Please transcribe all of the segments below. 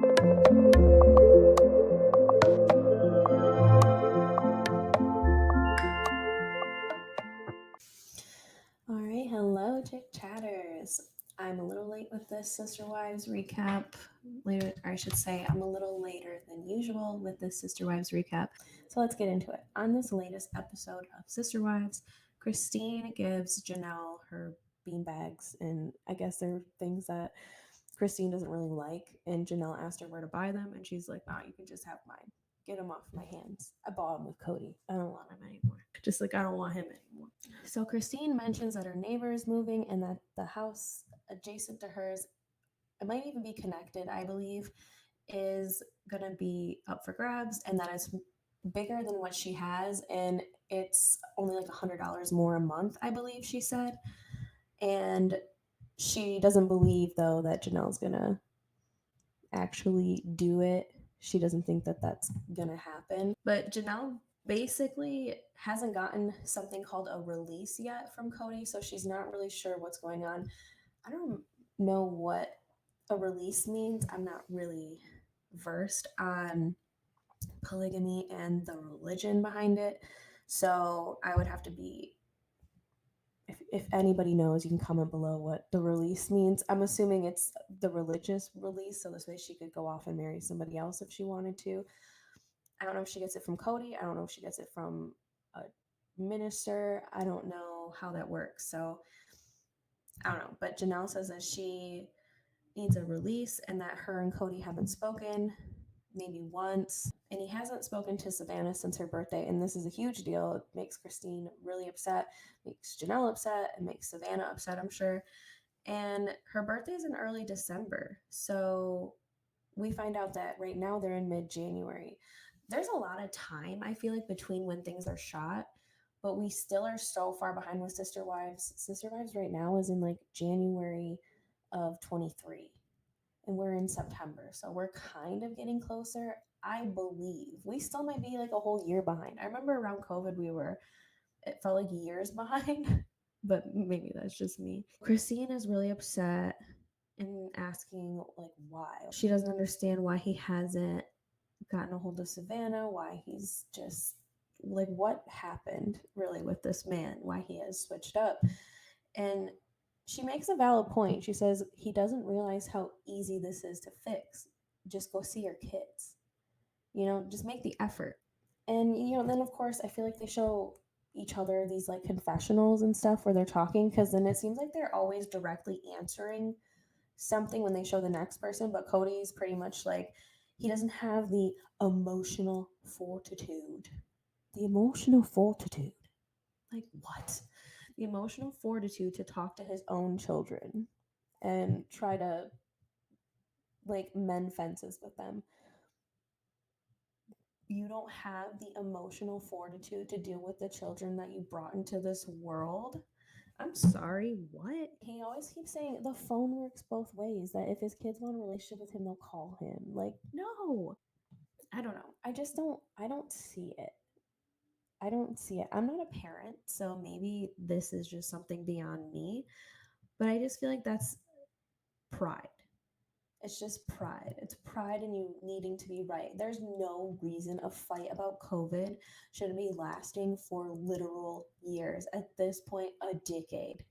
All right, hello, Chick Chatters. I'm a little late with this Sister Wives recap. Later, or I should say, I'm a little later than usual with this Sister Wives recap. So let's get into it. On this latest episode of Sister Wives, Christine gives Janelle her beanbags, and I guess they're things that Christine doesn't really like. And Janelle asked her where to buy them, and she's like, "Nah, you can just have mine. Get them off my hands. I bought them with Kody. I don't want him anymore. Just like I don't want him anymore." So Christine mentions that her neighbor is moving and that the house adjacent to hers, it might even be connected, I believe, is going to be up for grabs, and that it's bigger than what she has, and it's only like $100 more a month, I believe she said. And she doesn't believe, though, that Janelle's going to actually do it. She doesn't think that that's going to happen. But Janelle basically hasn't gotten something called a release yet from Kody, so she's not really sure what's going on. I don't know what a release means. I'm not really versed on polygamy and the religion behind it, so I would have to be, if anybody knows, you can comment below what the release means. I'm assuming it's the religious release, so this way she could go off and marry somebody else if she wanted to. I don't know if she gets it from Kody. I don't know if she gets it from a minister. I don't know how that works. So I don't know. But Janelle says that she needs a release and that her and Kody haven't spoken maybe once. And he hasn't spoken to Savannah since her birthday. And this is a huge deal. It makes Christine really upset, makes Janelle upset, and makes Savannah upset, I'm sure. And her birthday is in early December. So we find out that right now they're in mid-January. There's a lot of time, I feel like, between when things are shot, but we still are so far behind with Sister Wives. Sister Wives right now is in like January of 23, and we're in September, so we're kind of getting closer. I believe we still might be like a whole year behind. I remember around COVID it felt like years behind, but maybe that's just me. Christine is really upset and asking like why. She doesn't understand why he hasn't gotten a hold of Savannah, why he's just like, what happened really with this man, why he has switched up. And she makes a valid point. She says he doesn't realize how easy this is to fix. Just go see your kids. Just make the effort. And then of course I feel like they show each other these like confessionals and stuff where they're talking, because then it seems like they're always directly answering something when they show the next person. But Kody's pretty much like, he doesn't have the emotional fortitude. The emotional fortitude. Like what? The emotional fortitude to talk to his own children and try to like mend fences with them. You don't have the emotional fortitude to deal with the children that you brought into this world. I'm sorry, what? He always keeps saying the phone works both ways, that if his kids want a relationship with him, they'll call him. Like, no. I don't know. I don't see it. I don't see it. I'm not a parent, so maybe this is just something beyond me, but I just feel like that's pride. It's just pride. It's pride in you needing to be right. There's no reason a fight about COVID should be lasting for literal years. At this point, a decade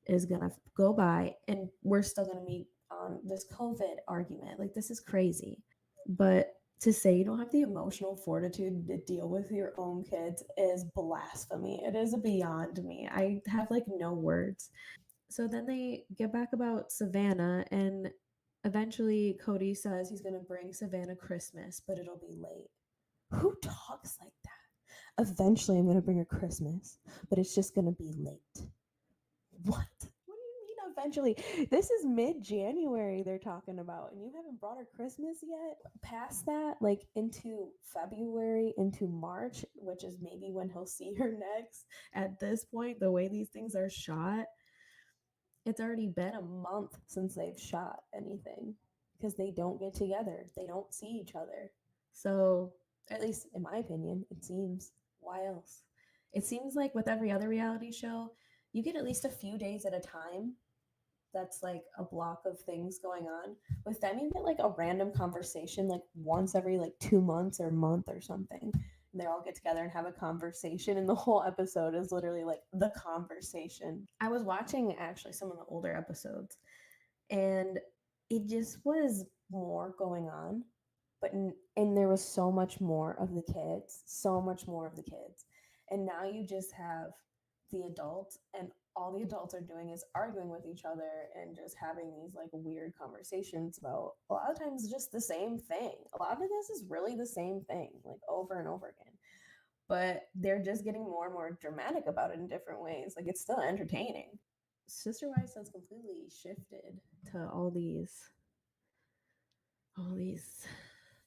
is going to go by and we're still going to be on this COVID argument. Like, this is crazy. But to say you don't have the emotional fortitude to deal with your own kids is blasphemy. It is beyond me. I have like no words. So then they get back about Savannah, and eventually Kody says he's going to bring Savannah Christmas, but it'll be late. Who talks like that? Eventually I'm going to bring her Christmas, but it's just going to be late. What? What do you mean eventually? This is mid-January they're talking about, and you haven't brought her Christmas yet? Past that, like into February, into March, which is maybe when he'll see her next. At this point, the way these things are shot, it's already been a month since they've shot anything, because they don't get together. They don't see each other. So, at least in my opinion, it seems. Why else? It seems like with every other reality show, you get at least a few days at a time that's like a block of things going on. With them, you get like a random conversation like once every like 2 months or month or something. And they all get together and have a conversation, and the whole episode is literally like the conversation. I was watching actually some of the older episodes, and it just was more going on, and there was so much more of the kids, so much more of the kids. And now you just have the adults, and all the adults are doing is arguing with each other and just having these like weird conversations about a lot of times just the same thing. A lot of this is really the same thing, like over and over again. But they're just getting more and more dramatic about it in different ways. Like it's still entertaining. Sister Wives has completely shifted to all these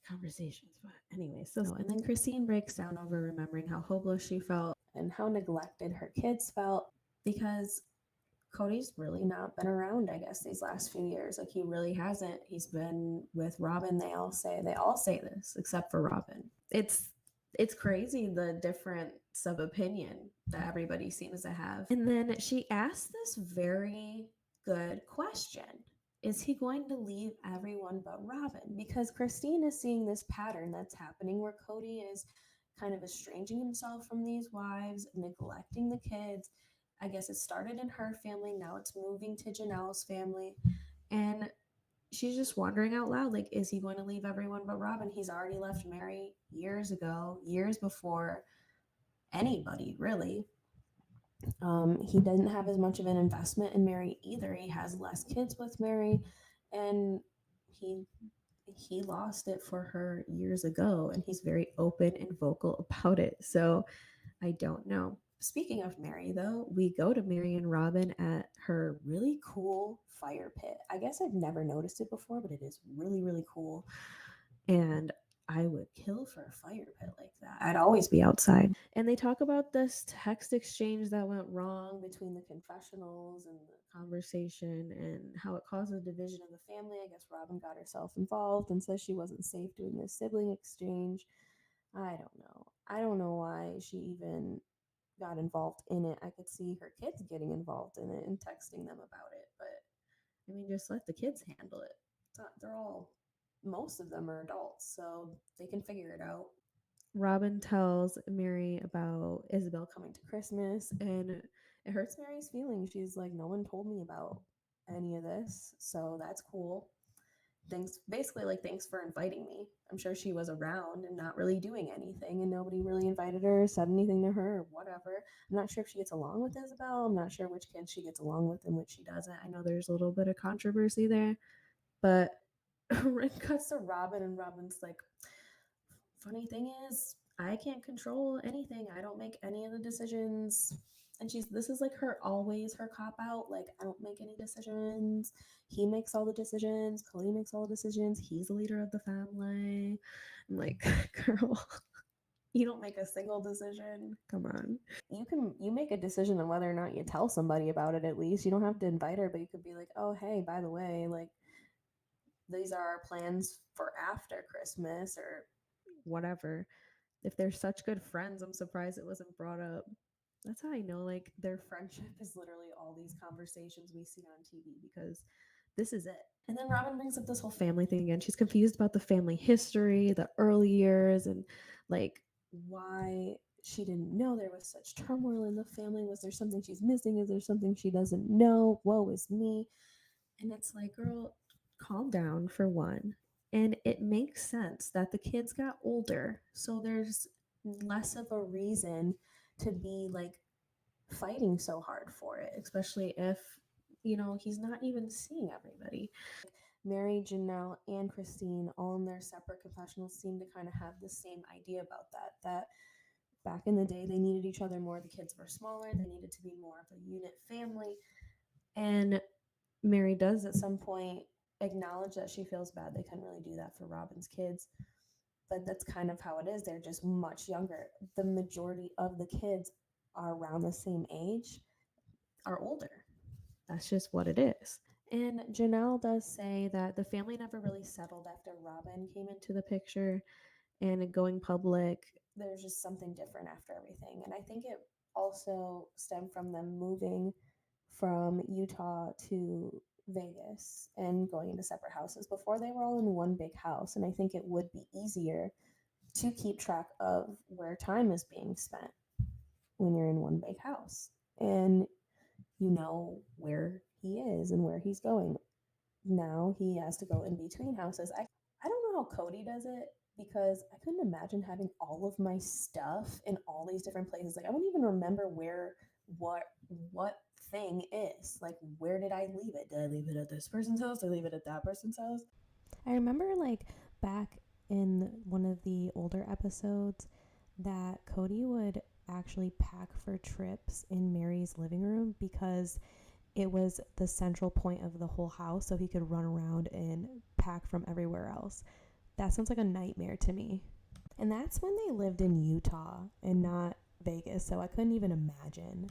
conversations. But anyway, so and then Christine breaks down over remembering how hopeless she felt and how neglected her kids felt because Kody's really not been around, I guess, these last few years. Like he really hasn't. He's been with Robyn. They all say this, except for Robyn. It's crazy the difference of opinion that everybody seems to have. And then she asked this very good question. Is he going to leave everyone but Robyn? Because Christine is seeing this pattern that's happening where Kody is kind of estranging himself from these wives, neglecting the kids. I guess it started in her family, now it's moving to Janelle's family. And she's just wondering out loud, like, is he going to leave everyone but Robyn? He's already left Meri years ago, years before anybody, really. He doesn't have as much of an investment in Meri either. He has less kids with Meri, and he lost it for her years ago, and he's very open and vocal about it. So I don't know. Speaking of Meri, though, we go to Meri and Robyn at her really cool fire pit. I guess I've never noticed it before, but it is really, really cool. And I would kill for a fire pit like that. I'd always be outside. And they talk about this text exchange that went wrong between the confessionals and the conversation and how it caused a division of the family. I guess Robyn got herself involved and says she wasn't safe doing this sibling exchange. I don't know. I don't know why she even got involved in it. I could see her kids getting involved in it and texting them about it. But I mean, just let the kids handle it. They're all, most of them are adults, so they can figure it out. Robyn tells Meri about Isabel coming to Christmas, and it hurts Meri's feelings. She's like, no one told me about any of this, so that's cool. Thanks, basically, like, thanks for inviting me. I'm sure she was around and not really doing anything, and nobody really invited her or said anything to her or whatever. I'm not sure if she gets along with Isabel. I'm not sure which kids she gets along with and which she doesn't. I know there's a little bit of controversy there, but it cuts to Robyn, and Robyn's like, funny thing is, I can't control anything. I don't make any of the decisions. And this is like always her cop out. Like, I don't make any decisions. He makes all the decisions. Kody makes all the decisions. He's the leader of the family. I'm like, girl, you don't make a single decision. Come on. You make a decision on whether or not you tell somebody about it, at least. You don't have to invite her, but you could be like, oh, hey, by the way, like, these are our plans for after Christmas or whatever. If they're such good friends, I'm surprised it wasn't brought up. That's how I know, like, their friendship is literally all these conversations we see on TV, because this is it. And then Robyn brings up this whole family thing again. She's confused about the family history, the early years, and like why she didn't know there was such turmoil in the family. Was there something she's missing? Is there something she doesn't know? Woe is me. And it's like, girl, calm down for one. And it makes sense that the kids got older, so there's less of a reason to be like fighting so hard for it, especially if, he's not even seeing everybody. Meri, Janelle, and Christine, all in their separate confessionals, seem to kind of have the same idea about that back in the day, they needed each other more. The kids were smaller, they needed to be more of a unit family. And Meri does at some point acknowledge that she feels bad they couldn't really do that for Robyn's kids, but that's kind of how it is. They're just much younger. The majority of the kids are around the same age, are older. That's just what it is. And Janelle does say that the family never really settled after Robyn came into the picture and going public. There's just something different after everything. And I think it also stemmed from them moving from Utah to Vegas and going into separate houses. Before, they were all in one big house, and I think it would be easier to keep track of where time is being spent when you're in one big house. And you know where he is and where he's going. Now he has to go in between houses. I don't know how Kody does it, because I couldn't imagine having all of my stuff in all these different places. Like, I wouldn't even remember where what thing is. Like, where did I leave it? Did I leave it at this person's house? Did I leave it at that person's house? I remember, like, back in one of the older episodes that Kody would actually pack for trips in Meri's living room because it was the central point of the whole house, so he could run around and pack from everywhere else. That sounds like a nightmare to me. And that's when they lived in Utah and not Vegas, so I couldn't even imagine.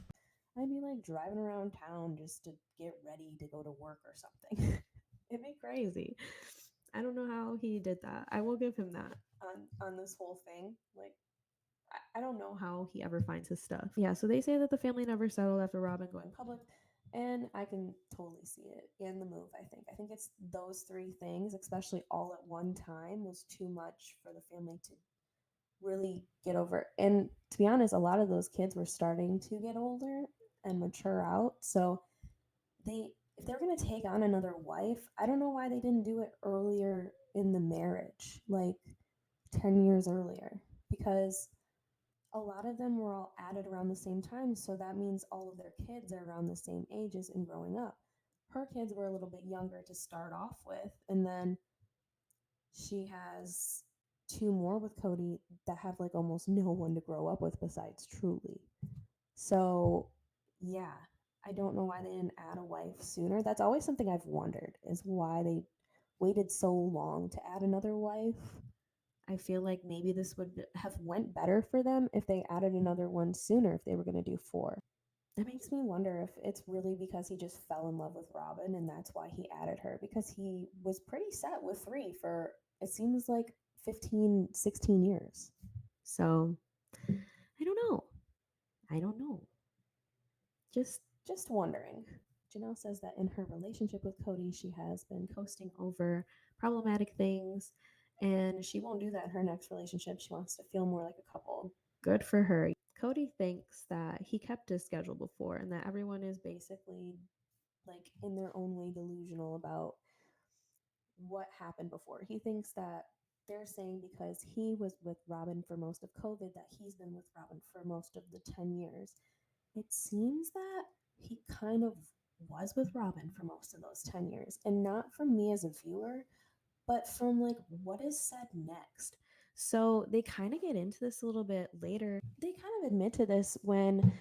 I'd be like driving around town just to get ready to go to work or something. It'd be crazy. I don't know how he did that. I will give him that on this whole thing. Like, I don't know how he ever finds his stuff. Yeah, so they say that the family never settled after Robyn going public, and I can totally see it in the move. I think it's those three things, especially all at one time, was too much for the family to really get over. And to be honest, a lot of those kids were starting to get older and mature out. So if they're going to take on another wife, I don't know why they didn't do it earlier in the marriage, like 10 years earlier, because a lot of them were all added around the same time. So that means all of their kids are around the same ages and growing up. Her kids were a little bit younger to start off with. And then she has two more with Kody that have like almost no one to grow up with besides Truly. So, yeah, I don't know why they didn't add a wife sooner. That's always something I've wondered, is why they waited so long to add another wife. I feel like maybe this would have went better for them if they added another one sooner, if they were going to do 4. That makes me wonder if it's really because he just fell in love with Robyn and that's why he added her, because he was pretty set with 3 for, it seems like, 15, 16 years. So, I don't know. I don't know. Just wondering. Janelle says that in her relationship with Kody, she has been coasting over problematic things, and she won't do that in her next relationship. She wants to feel more like a couple. Good for her. Cody thinks that he kept his schedule before and that everyone is basically, like, in their own way delusional about what happened before. He thinks that they're saying because he was with Robyn for most of COVID that he's been with Robyn for most of the 10 years. It seems that he kind of was with Robyn for most of those 10 years, and not from me as a viewer, but from like what is said next. So they kind of get into this a little bit later. They kind of admit to this when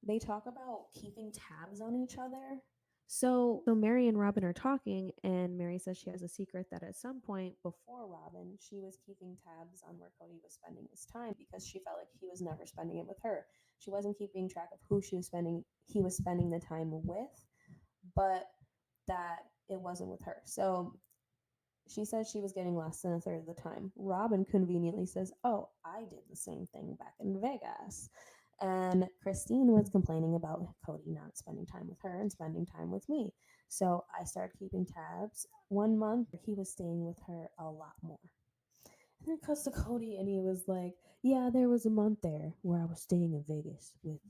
they talk about keeping tabs on each other. So Meri and Robyn are talking, and Meri says she has a secret that at some point before Robyn, she was keeping tabs on where Kody was spending his time because she felt like he was never spending it with her. She wasn't keeping track of who he was spending the time with, but that it wasn't with her. So she says she was getting less than a third of the time. Robyn conveniently says, "Oh, I did the same thing back in Vegas." And Christine was complaining about Kody not spending time with her and spending time with me. So I started keeping tabs. 1 month, he was staying with her a lot more. And then it comes to Kody, and he was like, "Yeah, there was a month there where I was staying in Vegas with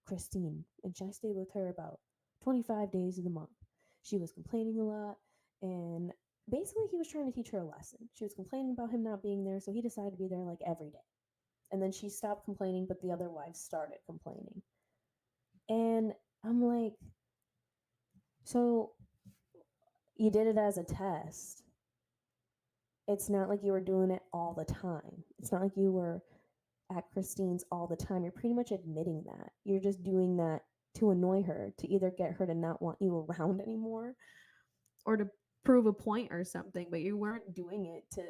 Christine, and I stayed with her about 25 days of the month. She was complaining a lot, and basically he was trying to teach her a lesson. She was complaining about him not being there, so he decided to be there like every day. And then she stopped complaining, but the other wives started complaining. And I'm like, so you did it as a test. It's not like you were doing it all the time. It's not like you were at Christine's all the time. You're pretty much admitting that. You're just doing that to annoy her, to either get her to not want you around anymore or to prove a point or something, but you weren't doing it to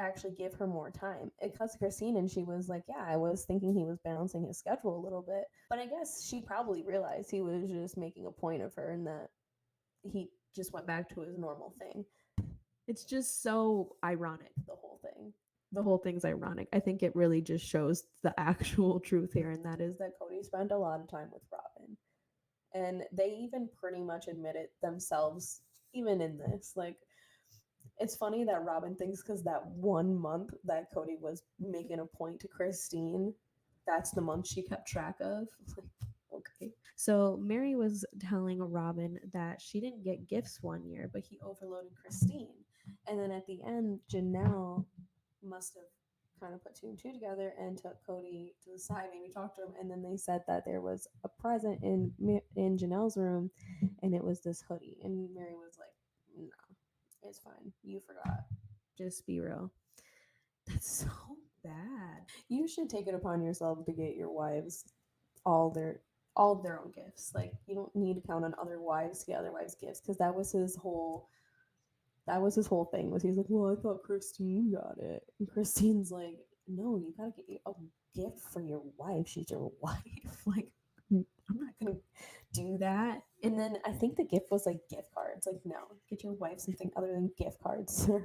actually give her more time. It cuts Christine, and she was like, "Yeah, I was thinking he was balancing his schedule a little bit." But I guess she probably realized he was just making a point of her and that he just went back to his normal thing. It's just so ironic, the whole thing. The whole thing's ironic. I think it really just shows the actual truth here, and that is that Kody spent a lot of time with Robyn. And they even pretty much admit it themselves, even in this. Like, it's funny that Robyn thinks because that 1 month that Kody was making a point to Christine, that's the month she kept track of. Like, okay. So Meri was telling Robyn that she didn't get gifts one year, but he overloaded Christine. And then at the end, Janelle must have kind of put two and two together and took Kody to the side, maybe talked to him, and then they said that there was a present in Janelle's room, and it was this hoodie. And Meri was like, "No, it's fine. You forgot. Just be real." That's so bad. You should take it upon yourself to get your wives all their all of their own gifts. Like, you don't need to count on other wives to get other wives gifts, because that was his whole thing. Was he's like, well, I thought Christine got it, and Christine's like, no, you gotta get a gift for your wife. She's your wife. Like, I'm not gonna do that. And then I think the gift was like gift cards. Like, no, get your wife something other than gift cards, sir.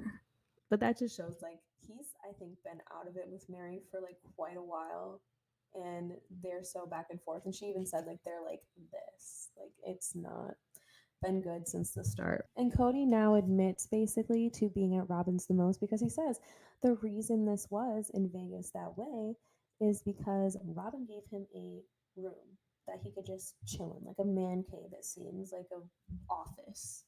But that just shows, like, he's, I think, been out of it with Meri for like quite a while, and they're so back and forth. And she even said, like, they're like this, like, it's not been good since the start. And Kody now admits basically to being at Robyn's the most, because he says the reason this was in Vegas that way is because Robyn gave him a room that he could just chill in, like a man cave, it seems, like a office.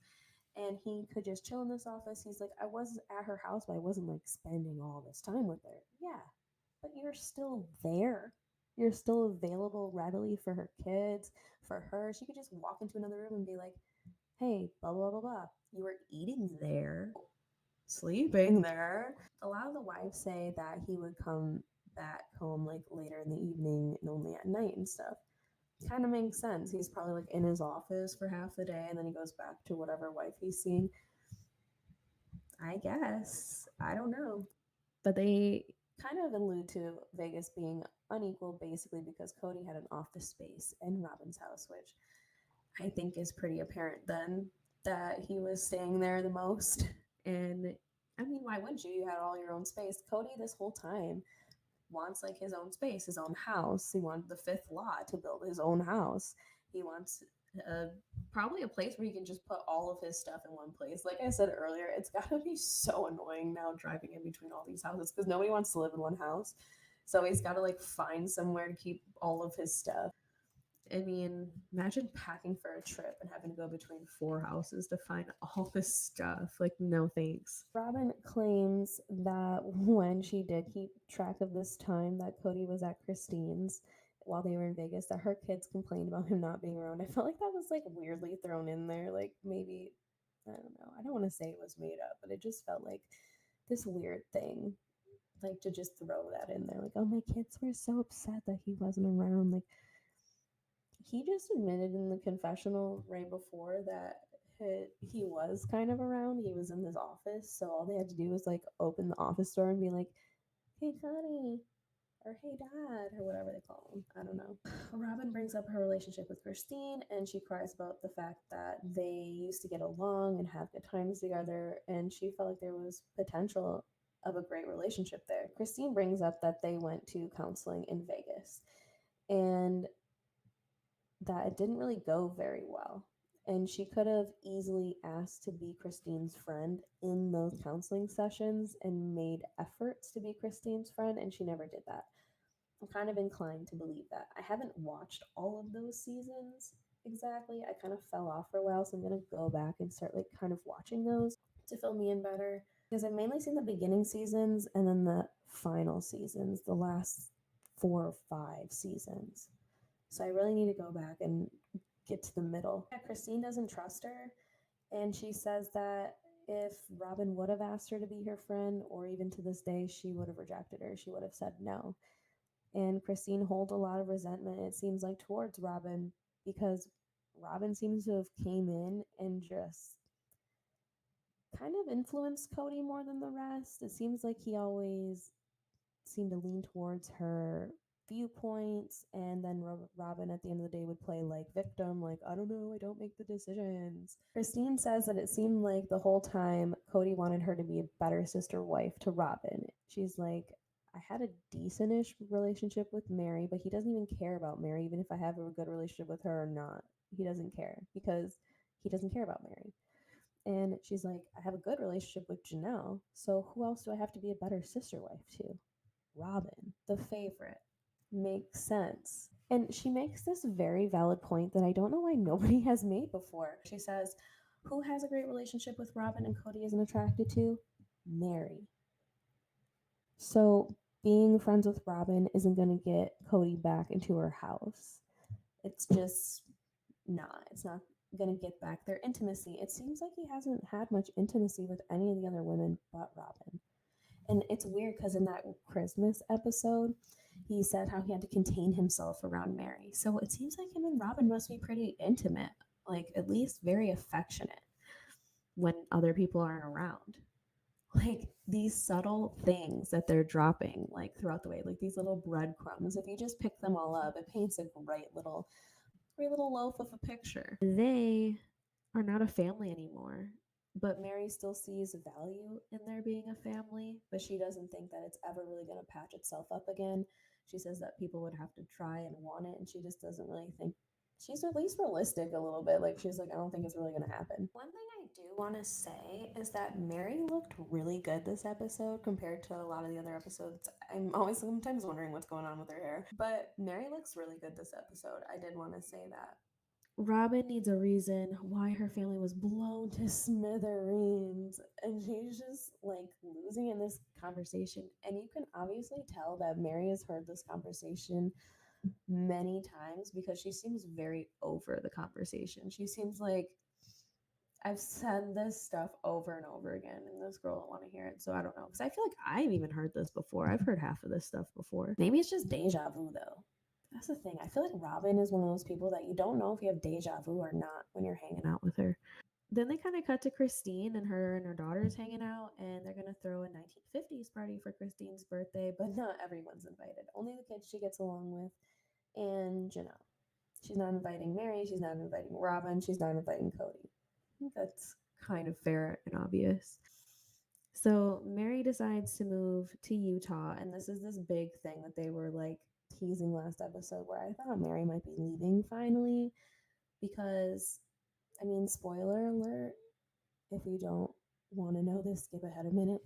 And he could just chill in this office. He's like, I was at her house, but I wasn't like spending all this time with her. Yeah, but you're still there. You're still available readily for her kids, for her. She could just walk into another room and be like, hey, blah, blah, blah, blah. You were eating there, sleeping there. A lot of the wives say that he would come back home like later in the evening and only at night and stuff. Kind of makes sense. He's probably like in his office for half the day and then he goes back to whatever wife he's seeing. I guess. I don't know. But they kind of allude to Vegas being unequal basically because Kody had an office space in Robyn's house, which I think is pretty apparent then that he was staying there the most. And I mean, why wouldn't you? You had all your own space. Kody, this whole time, wants like his own space, his own house. He wanted the fifth lot to build his own house. He wants probably a place where he can just put all of his stuff in one place. Like I said earlier, it's got to be so annoying now driving in between all these houses because nobody wants to live in one house. So he's got to like find somewhere to keep all of his stuff. I mean, imagine packing for a trip and having to go between 4 houses to find all this stuff. Like, no thanks. Robyn claims that when she did keep track of this time that Kody was at Christine's while they were in Vegas, that her kids complained about him not being around. I felt like that was like weirdly thrown in there. Like, maybe, I don't know. I don't want to say it was made up, but it just felt like this weird thing. Like, to just throw that in there. Like, oh, my kids were so upset that he wasn't around. Like, he just admitted in the confessional right before that he was kind of around. He was in his office, so all they had to do was like open the office door and be like, "Hey, Connie," or "Hey, Dad," or whatever they call him. I don't know. Robyn brings up her relationship with Christine, and she cries about the fact that they used to get along and have good times together, and she felt like there was potential of a great relationship there. Christine brings up that they went to counseling in Vegas, and that it didn't really go very well. And she could have easily asked to be Christine's friend in those counseling sessions and made efforts to be Christine's friend, and she never did that. I'm kind of inclined to believe that. I haven't watched all of those seasons exactly. I kind of fell off for a while, so I'm going to go back and start like kind of watching those to fill me in better. Because I've mainly seen the beginning seasons and then the final seasons, the last 4 or 5 seasons. So I really need to go back and get to the middle. Yeah, Christine doesn't trust her, and she says that if Robyn would have asked her to be her friend, or even to this day, she would have rejected her. She would have said no. And Christine holds a lot of resentment, it seems like, towards Robyn because Robyn seems to have came in and just kind of influenced Kody more than the rest. It seems like he always seemed to lean towards her viewpoints, and then Robyn at the end of the day would play like victim, like, I don't know, I don't make the decisions. Christine says that it seemed like the whole time Kody wanted her to be a better sister wife to Robyn. She's like, I had a decentish relationship with Meri, but he doesn't even care about Meri, even if I have a good relationship with her or not. he doesn't care because he doesn't care about Meri. And she's like, I have a good relationship with Janelle, so who else do I have to be a better sister wife to? Robyn, the favorite. Makes sense. And she makes this very valid point that I don't know why nobody has made before. She says, who has a great relationship with Robyn and Kody isn't attracted to? Meri. So being friends with Robyn isn't going to get Kody back into her house. It's just not. It's not going to get back their intimacy. It seems like he hasn't had much intimacy with any of the other women but Robyn. And it's weird because in that Christmas episode, he said how he had to contain himself around Meri. So it seems like him and Robyn must be pretty intimate, like at least very affectionate when other people aren't around. Like these subtle things that they're dropping like throughout the way, like these little breadcrumbs. If you just pick them all up, it paints a great little loaf of a picture. They are not a family anymore. But Meri still sees value in there being a family, but she doesn't think that it's ever really going to patch itself up again. She says that people would have to try and want it, and she just doesn't really think she's at least realistic a little bit. Like she's like, I don't think it's really going to happen. One thing I do want to say is that Meri looked really good this episode compared to a lot of the other episodes. I'm always sometimes wondering what's going on with her hair, but Meri looks really good this episode. I did want to say that. Robyn needs a reason why her family was blown to smithereens, and she's just like losing in this conversation. And you can obviously tell that Meri has heard this conversation many times because she seems very over the conversation. She seems like, I've said this stuff over and over again, and this girl don't want to hear it. So I don't know, because I feel like I've even heard this before. I've heard half of this stuff before. Maybe it's just deja vu though. That's the thing. I feel like Robyn is one of those people that you don't know if you have deja vu or not when you're hanging out with her. Then they kind of cut to Christine and her daughters hanging out, and they're going to throw a 1950s party for Christine's birthday, but not everyone's invited. Only the kids she gets along with and Janelle. She's not inviting Meri. She's not inviting Robyn. She's not inviting Kody. I think that's kind of fair and obvious. So Meri decides to move to Utah, and this is this big thing that they were like teasing last episode where I thought Meri might be leaving finally because, I mean, spoiler alert, if you don't want to know this, skip ahead a minute.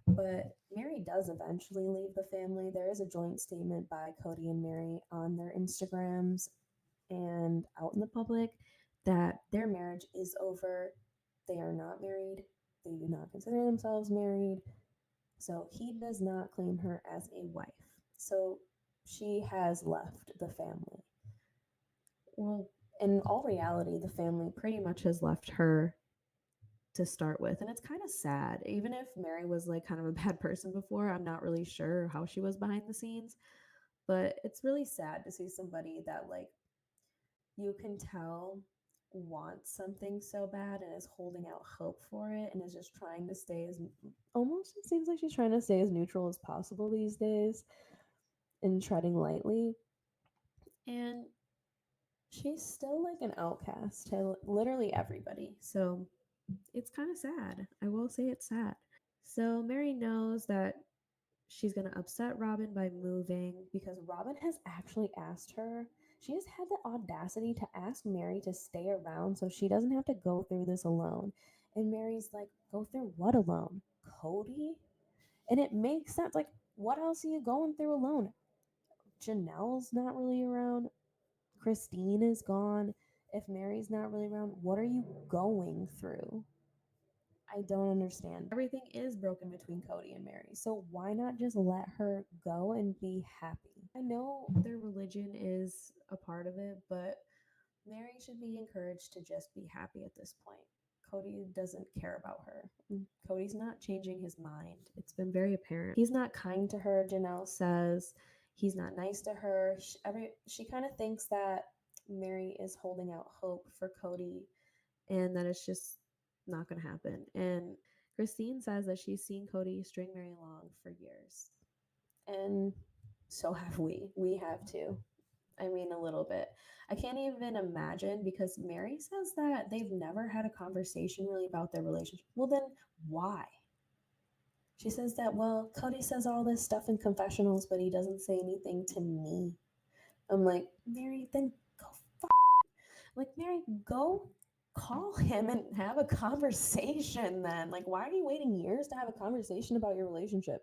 But Meri does eventually leave the family. There is a joint statement by Kody and Meri on their Instagrams and out in the public that their marriage is over. They are not married. They do not consider themselves married. So he does not claim her as a wife. So she has left the family. Well, in all reality, the family pretty much has left her to start with. And it's kind of sad. Even if Meri was like kind of a bad person before, I'm not really sure how she was behind the scenes. But it's really sad to see somebody that like you can tell wants something so bad and is holding out hope for it and is just trying to stay as almost, it seems like she's trying to stay as neutral as possible these days and treading lightly. And she's still like an outcast to literally everybody. So it's kind of sad. I will say it's sad. So Meri knows that she's going to upset Robyn by moving because Robyn has actually asked her. She has had the audacity to ask Meri to stay around so she doesn't have to go through this alone. And Meri's like, go through what alone? Kody? And it makes sense. Like, what else are you going through alone? Janelle's not really around. Christine is gone. If Meri's not really around, what are you going through? I don't understand. Everything is broken between Kody and Meri, so why not just let her go and be happy? I know their religion is a part of it, but Meri should be encouraged to just be happy at this point. Kody doesn't care about her. Kody's not changing his mind. It's been very apparent. He's not kind to her, Janelle says. He's not nice to her. She kind of thinks that Meri is holding out hope for Kody and that it's just not going to happen. And Christine says that she's seen Kody string Meri along for years. And so have we. We have too. I mean, a little bit. I can't even imagine because Meri says that they've never had a conversation really about their relationship. Well, then why? She says that, well, Kody says all this stuff in confessionals, but he doesn't say anything to me. I'm like, Meri, then go Like, Meri, go call him and have a conversation then. Like, why are you waiting years to have a conversation about your relationship?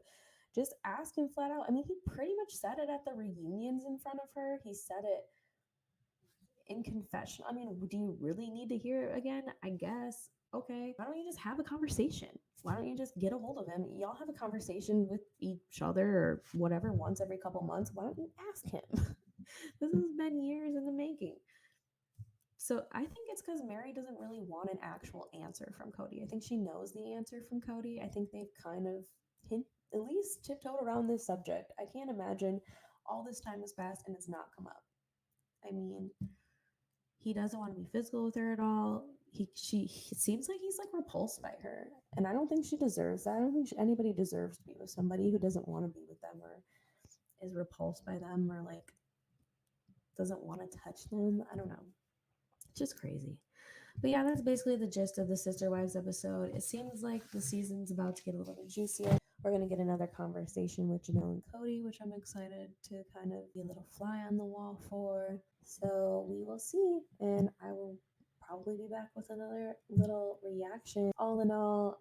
Just ask him flat out. I mean, he pretty much said it at the reunions in front of her. He said it in confession. I mean, do you really need to hear it again? I guess. Okay. Why don't you just have a conversation? Why don't you just get a hold of him? Y'all have a conversation with each other or whatever once every couple months. Why don't you ask him? This has been years in the making. So I think it's because Meri doesn't really want an actual answer from Kody. I think she knows the answer from Kody. I think they've kind of at least tiptoed around this subject. I can't imagine all this time has passed and it's not come up. I mean, he doesn't want to be physical with her at all. It seems like he's like repulsed by her, and I don't think she deserves that. I don't think anybody deserves to be with somebody who doesn't want to be with them or is repulsed by them or like doesn't want to touch them. I don't know. It's just crazy. But yeah, that's basically the gist of the Sister Wives episode. It seems like the season's about to get a little bit juicier. We're going to get another conversation with Janelle and Kody, which I'm excited to kind of be a little fly on the wall for. So we will see. And I will probably be back with another little reaction. All in all,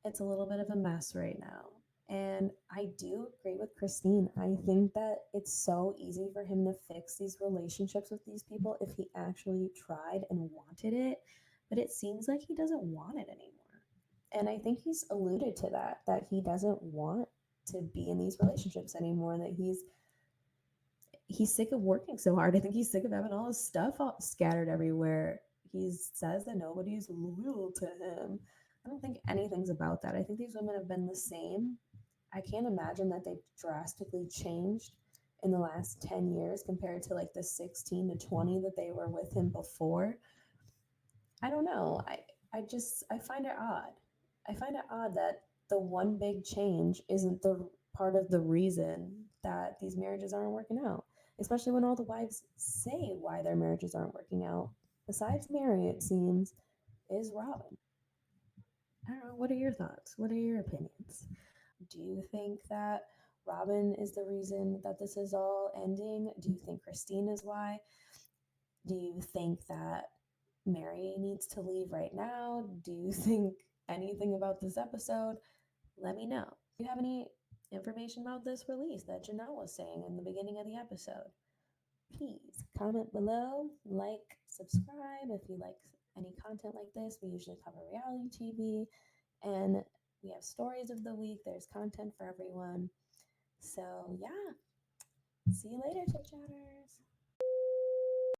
it's a little bit of a mess right now. And I do agree with Christine. I think that it's so easy for him to fix these relationships with these people if he actually tried and wanted it. But it seems like he doesn't want it anymore. And I think he's alluded to that he doesn't want to be in these relationships anymore, that he's sick of working so hard. I think he's sick of having all his stuff scattered everywhere. He says that nobody's loyal to him. I don't think anything's about that. I think these women have been the same. I can't imagine that they've drastically changed in the last 10 years compared to like the 16 to 20 that they were with him before. I don't know. I find it odd. I find it odd that the one big change isn't the part of the reason that these marriages aren't working out, especially when all the wives say why their marriages aren't working out. Besides Meri, it seems, is Robyn. I don't know. What are your thoughts? What are your opinions? Do you think that Robyn is the reason that this is all ending? Do you think Christine is why? Do you think that Meri needs to leave right now? Do you think anything about this episode? Let me know. Do you have any information about this release that Janelle was saying in the beginning of the episode? Please comment below, like, subscribe if you like any content like this. We usually cover reality TV and we have stories of the week. There's content for everyone. So, yeah. See you later, chit chatters.